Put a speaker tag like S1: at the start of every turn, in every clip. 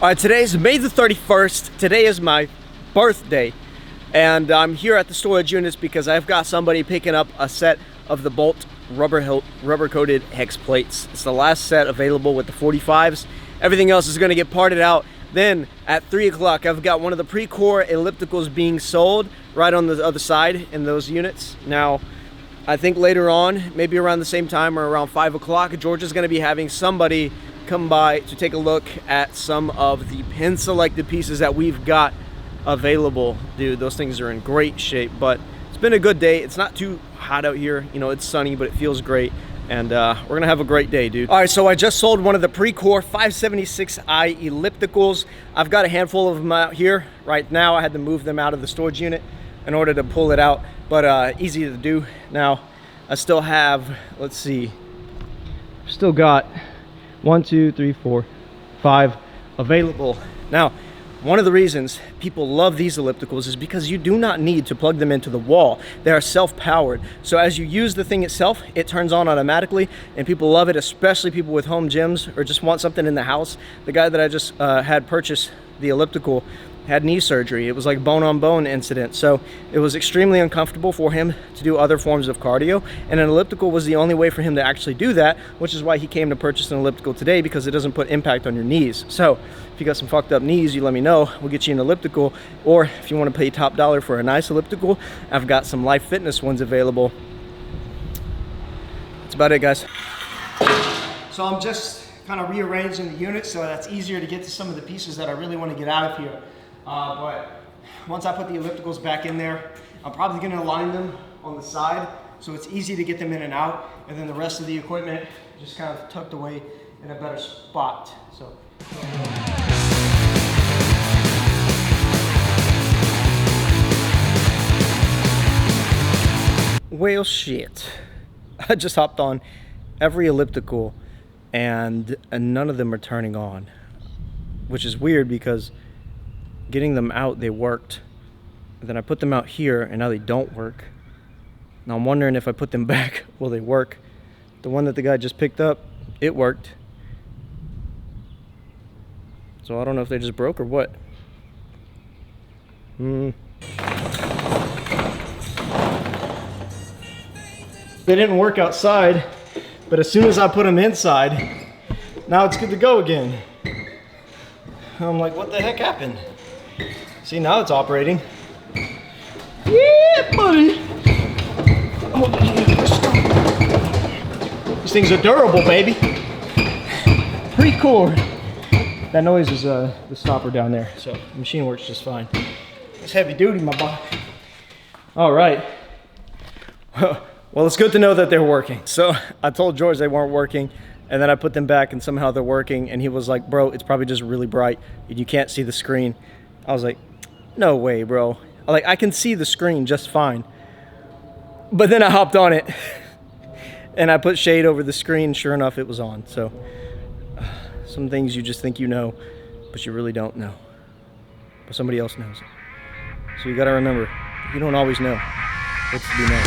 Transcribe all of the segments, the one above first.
S1: All right, today's May the 31st. Today is my birthday, and I'm here at the storage units because I've got somebody picking up a set of the Bolt rubber-coated hex plates. It's the last set available with the 45s. Everything else is going to get parted out. Then at 3 o'clock, I've got one of the Precor ellipticals being sold right on the other side in those units. Now, I think later on, maybe around the same time or around 5 o'clock, George is going to be having somebody come by to take a look at some of the pin selected pieces that we've got available. Dude, those things are in great shape, but it's been a good day. It's not too hot out here, you know, it's sunny, but it feels great, and we're gonna have a great day, dude. All right, so I just sold one of the Precor 576i ellipticals. I've got a handful of them out here right now. I had to move them out of the storage unit in order to pull it out, but easy to do. Now I still have, let's see, still got 1, 2, 3, 4, 5 available. Now, one of the reasons people love these ellipticals is because you do not need to plug them into the wall. They are self-powered. So as you use the thing itself, it turns on automatically, and people love it, especially people with home gyms or just want something in the house. The guy that I just had purchased the elliptical had knee surgery. It was like bone-on-bone incident. So it was extremely uncomfortable for him to do other forms of cardio, and an elliptical was the only way for him to actually do that, which is why he came to purchase an elliptical today, because it doesn't put impact on your knees. So if you got some fucked up knees, you let me know. We'll get you an elliptical, or if you want to pay top dollar for a nice elliptical, I've got some Life Fitness ones available. That's about it, guys. So I'm just kind of rearranging the unit so that's easier to get to some of the pieces that I really want to get out of here. But once I put the ellipticals back in there, I'm probably going to align them on the side so it's easy to get them in and out, and then the rest of the equipment just kind of tucked away in a better spot. So. Well, shit. I just hopped on every elliptical and none of them are turning on, which is weird because getting them out, they worked. And then I put them out here and now they don't work. Now I'm wondering if I put them back, will they work? The one that the guy just picked up, it worked. So I don't know if they just broke or what. They didn't work outside, but as soon as I put them inside, now it's good to go again. I'm like, what the heck happened? See, now it's operating. Yeah, buddy. Oh, these things are durable, baby. Precor. That noise is the stopper down there, so the machine works just fine. It's heavy duty, my boy. All right. Well, it's good to know that they're working. So I told George they weren't working, and then I put them back and somehow they're working, and he was like, bro, it's probably just really bright and you can't see the screen. I was like, no way, bro. Like, I can see the screen just fine. But then I hopped on it and I put shade over the screen. Sure enough, it was on. So some things you just think you know, but you really don't know. But somebody else knows it. So you gotta remember, you don't always know what's to be known.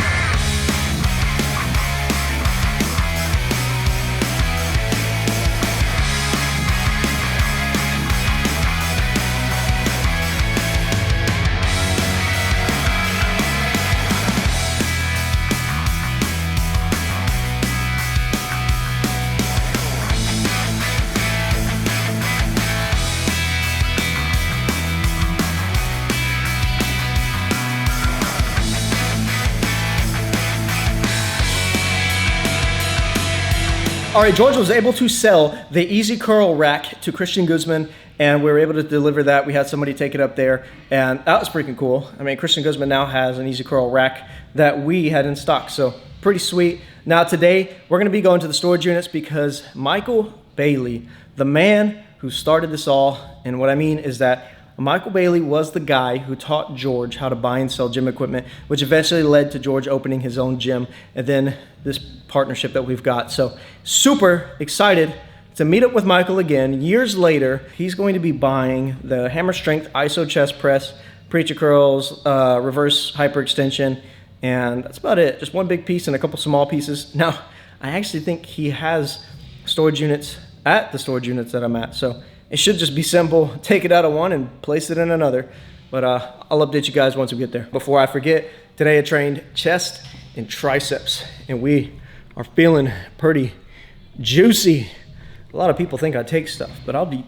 S1: All right, George was able to sell the Easy Curl rack to Christian Guzman, and we were able to deliver that. We had somebody take it up there, and that was freaking cool. I mean, Christian Guzman now has an Easy Curl rack that we had in stock, so pretty sweet. Now today, we're gonna be going to the storage units because Michael Bailey, the man who started this all, and what I mean is that Michael Bailey was the guy who taught George how to buy and sell gym equipment, which eventually led to George opening his own gym, and then this partnership that we've got. So super excited to meet up with Michael again. Years later, he's going to be buying the Hammer Strength ISO chest press, Preacher Curls, reverse hyperextension, and that's about it. Just one big piece and a couple small pieces. Now, I actually think he has storage units at the storage units that I'm at, so it should just be simple. Take it out of one and place it in another. But I'll update you guys once we get there. Before I forget, today I trained chest and triceps, and we are feeling pretty juicy. A lot of people think I take stuff, but I'll be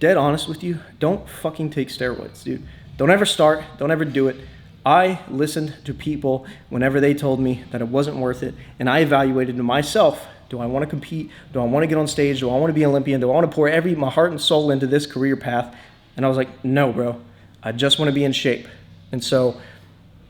S1: dead honest with you. Don't fucking take steroids, dude. Don't ever start, don't ever do it. I listened to people whenever they told me that it wasn't worth it, and I evaluated to myself, do I want to compete? Do I want to get on stage? Do I want to be an Olympian? Do I want to pour my heart and soul into this career path? And I was like, no, bro. I just want to be in shape. And so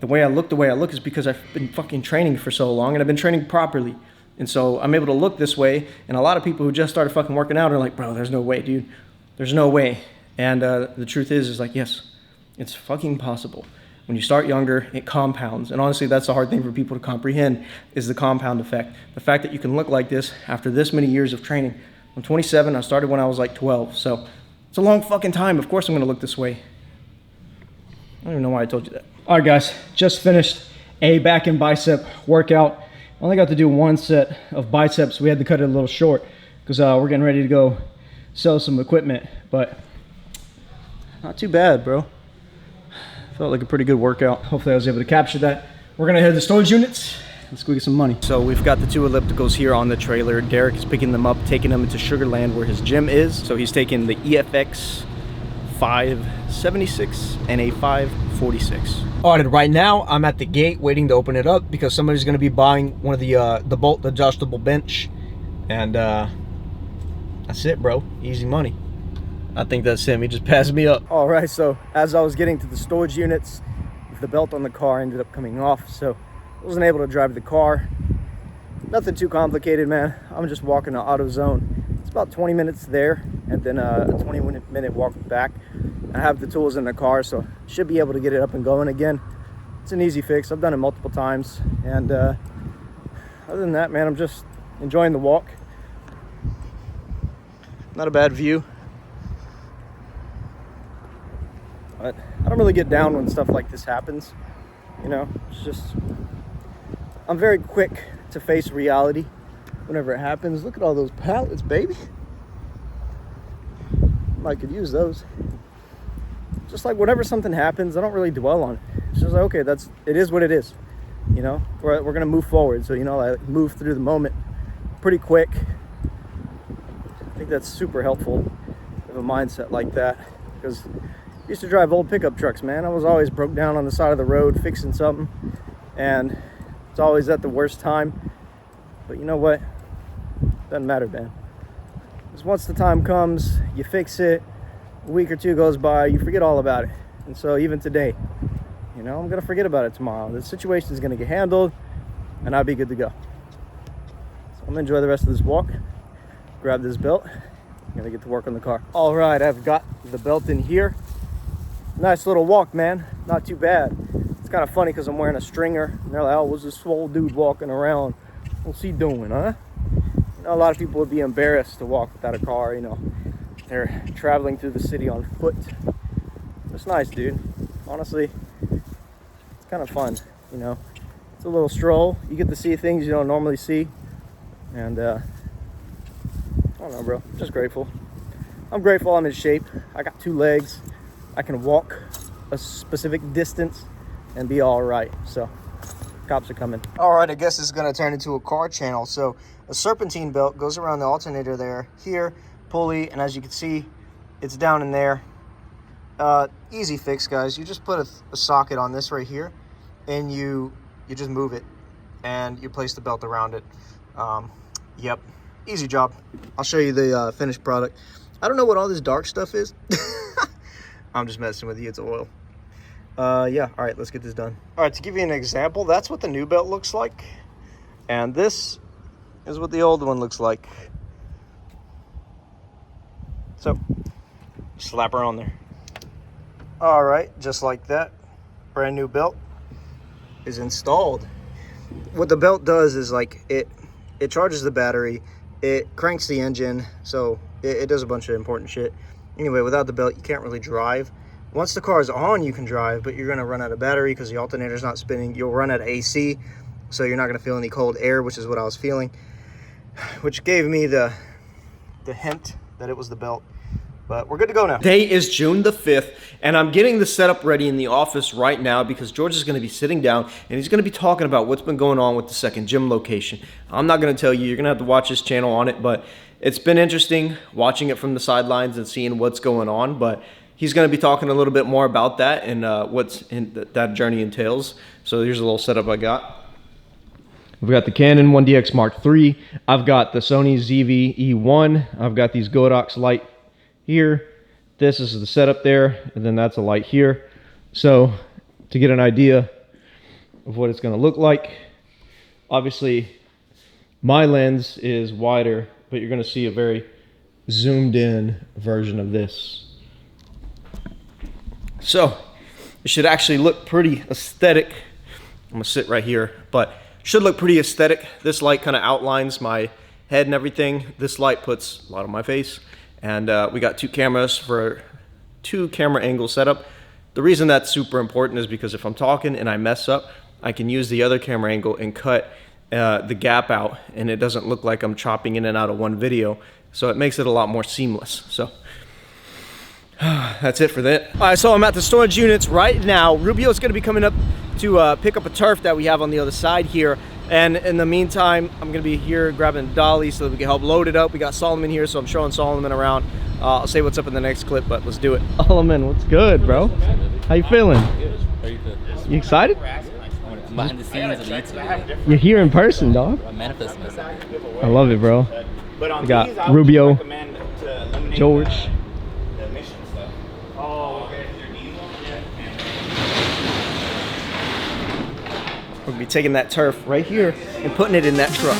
S1: the way I look is because I've been fucking training for so long, and I've been training properly. And so I'm able to look this way, and a lot of people who just started fucking working out are like, bro, there's no way, dude. There's no way. And the truth is like, yes, it's fucking possible. When you start younger, it compounds. And honestly, that's the hard thing for people to comprehend, is the compound effect. The fact that you can look like this after this many years of training. I'm 27, I started when I was like 12. So it's a long fucking time. Of course I'm gonna look this way. I don't even know why I told you that. All right, guys, just finished a back and bicep workout. I only got to do one set of biceps. We had to cut it a little short because we're getting ready to go sell some equipment, but not too bad, bro. Felt like a pretty good workout. Hopefully I was able to capture that. We're gonna head to the storage units. Let's go get some money. So we've got the two ellipticals here on the trailer. Derek is picking them up, taking them into Sugar Land where his gym is. So he's taking the EFX 576 and a 546. All right, right now I'm at the gate waiting to open it up because somebody's going to be buying one of the Bolt adjustable bench, and that's it, bro. Easy money. I think that's him. He just passed me up. All right, so as I was getting to the storage units, the belt on the car ended up coming off, so I wasn't able to drive the car. Nothing too complicated, man. I'm just walking to AutoZone. It's about 20 minutes there, and then a 20-minute walk back. I have the tools in the car, so should be able to get it up and going again. It's an easy fix. I've done it multiple times, and other than that, man, I'm just enjoying the walk. Not a bad view, but I don't really get down when stuff like this happens. You know, it's just, I'm very quick to face reality whenever it happens. Look at all those pallets, baby. I could use those. Just like whenever something happens, I don't really dwell on it. It's just like, okay, it is what it is. You know, we're gonna move forward. So, you know, I move through the moment pretty quick. I think that's super helpful to have a mindset like that, because I used to drive old pickup trucks, man. I was always broke down on the side of the road fixing something, and it's always at the worst time. But you know what? Doesn't matter, man. Because once the time comes, you fix it. A week or two goes by, you forget all about it. And so even today, you know, I'm gonna forget about it tomorrow. The situation is gonna get handled, and I'll be good to go. So I'm gonna enjoy the rest of this walk. Grab this belt. I'm gonna get to work on the car. All right, I've got the belt in here. Nice little walk, man. Not too bad. It's kind of funny because I'm wearing a stringer, and they're like, "Oh, what's this swole dude walking around? What's he doing, huh?" You know, a lot of people would be embarrassed to walk without a car. You know, they're traveling through the city on foot. It's nice, dude. Honestly, it's kind of fun. You know, it's a little stroll. You get to see things you don't normally see, and I don't know, bro. I'm just grateful. I'm grateful I'm in shape. I got 2 legs. I can walk a specific distance and be all right. So, cops are coming. All right, I guess this is gonna turn into a car channel. So, a serpentine belt goes around the alternator there, here, pulley, and as you can see, it's down in there. Easy fix, guys. You just put a socket on this right here, and you just move it, and you place the belt around it. Yep, easy job. I'll show you the finished product. I don't know what all this dark stuff is. I'm just messing with you. It's oil. Yeah, all right, let's get this done. All right, to give you an example, that's what the new belt looks like, and this is what the old one looks like. So, slap her on there. All right, just like that, brand new belt is installed. What the belt does is like it charges the battery, it cranks the engine, so it does a bunch of important shit. Anyway, without the belt, you can't really drive. Once the car is on, you can drive, but you're gonna run out of battery because the alternator's not spinning. You'll run out of AC, so you're not gonna feel any cold air, which is what I was feeling, which gave me the hint that it was the belt. But we're good to go now. Today is June the 5th, and I'm getting the setup ready in the office right now because George is going to be sitting down and he's going to be talking about what's been going on with the second gym location. I'm not going to tell you, you're going to have to watch this channel on it, but it's been interesting watching it from the sidelines and seeing what's going on. But he's going to be talking a little bit more about that and what's that journey entails. So here's a little setup I got. We've got the Canon 1DX Mark III. I've got the Sony ZV-E1. I've got these Godox light here. This is the setup there, and then that's a light here. So to get an idea of what it's going to look like, obviously my lens is wider, but you're going to see a very zoomed in version of this. So it should actually look pretty aesthetic. I'm going to sit right here, but should look pretty aesthetic. This light kind of outlines my head and everything. This light puts a lot on my face. And we got two cameras for 2 camera angle setup. The reason that's super important is because if I'm talking and I mess up, I can use the other camera angle and cut the gap out, and it doesn't look like I'm chopping in and out of one video. So it makes it a lot more seamless. So that's it for that. All right, so I'm at the storage units right now. Rubio's gonna be coming up to pick up a turf that we have on the other side here. And in the meantime, I'm gonna be here grabbing Dolly so that we can help load it up. We got Solomon here, so I'm showing Solomon around. I'll say what's up in the next clip, but let's do it. Solomon, what's good, bro? How you feeling?
S2: How you feeling?
S1: You excited?
S2: Behind the scenes of YouTube.
S1: You're here in person, dog.
S2: I'm manifesting myself.
S1: I love it, bro. We got Rubio, George. We'll be taking that turf right here and putting it in that truck.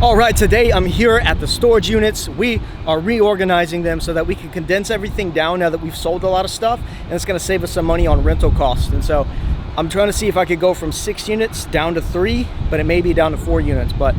S1: All right, today I'm here at the storage units. We are reorganizing them so that we can condense everything down now that we've sold a lot of stuff, and it's gonna save us some money on rental costs. And so I'm trying to see if I could go from 6 units down to 3, but it may be down to 4 units. But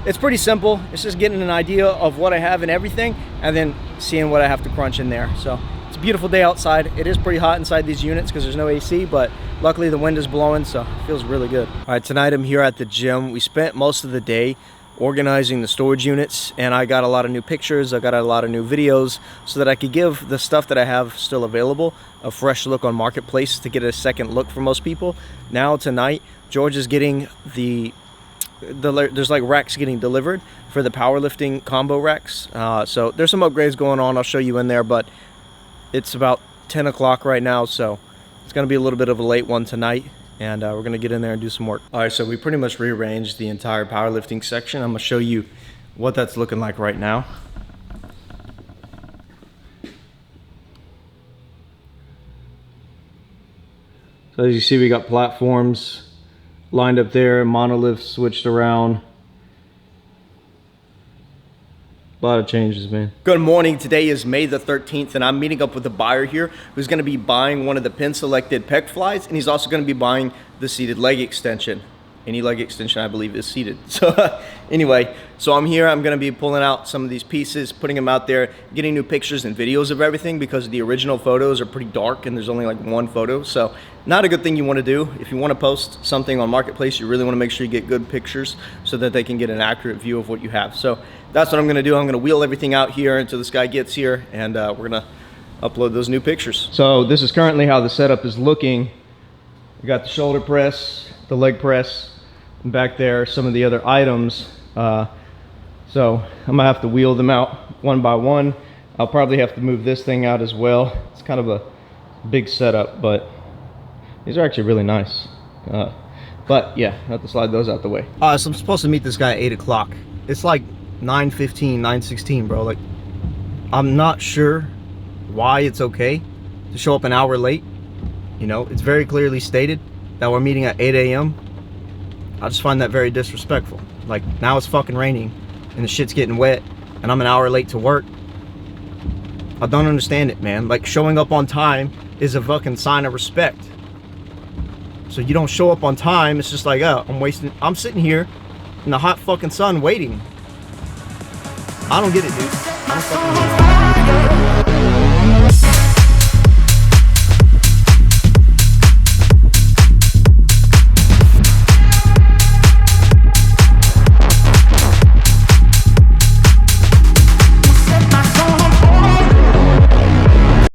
S1: it's pretty simple. It's just getting an idea of what I have and everything, and then seeing what I have to crunch in there. So it's a beautiful day outside. It is pretty hot inside these units because there's no AC, but luckily the wind is blowing, so it feels really good. All right, tonight I'm here at the gym. We spent most of the day organizing the storage units, and I got a lot of new pictures, I got a lot of new videos so that I could give the stuff that I have still available a fresh look on Marketplace to get a second look for most people. Now tonight George is getting there's like racks getting delivered for the powerlifting combo racks, so there's some upgrades going on. I'll show you in there, but it's about 10 o'clock right now, so it's gonna be a little bit of a late one tonight. And we're gonna get in there and do some work. All right, so we pretty much rearranged the entire powerlifting section. I'm gonna show you what that's looking like right now. So as you see, we got platforms lined up there, monoliths switched around. A lot of changes, man. Good morning. Today is May the 13th, and I'm meeting up with a buyer here who's going to be buying one of the pin selected pec flies, and he's also going to be buying the seated leg extension. Any leg extension, I believe, is seated. So anyway, so I'm here. I'm going to be pulling out some of these pieces, putting them out there, getting new pictures and videos of everything because the original photos are pretty dark and there's only like one photo. So not a good thing you want to do. If you want to post something on Marketplace, you really want to make sure you get good pictures so that they can get an accurate view of what you have. So that's what I'm going to do. I'm going to wheel everything out here until this guy gets here, and we're going to upload those new pictures. So this is currently how the setup is looking. We got the shoulder press, the leg press, and back there some of the other items. So I'm gonna have to wheel them out one by one. I'll probably have to move this thing out as well. It's kind of a big setup, but these are actually really nice. But yeah, I have to slide those out the way. So I'm supposed to meet this guy at 8 o'clock. It's like 9:15, 9:16, bro. Like, I'm not sure why it's okay to show up an hour late. You know, it's very clearly stated that we're meeting at 8 a.m. I just find that very disrespectful. Like, now it's fucking raining and the shit's getting wet and I'm an hour late to work. I don't understand it, man. Like, showing up on time is a fucking sign of respect. So you don't show up on time. It's just like, oh, I'm sitting here in the hot fucking sun waiting. I don't get it, dude. I don't fucking get it.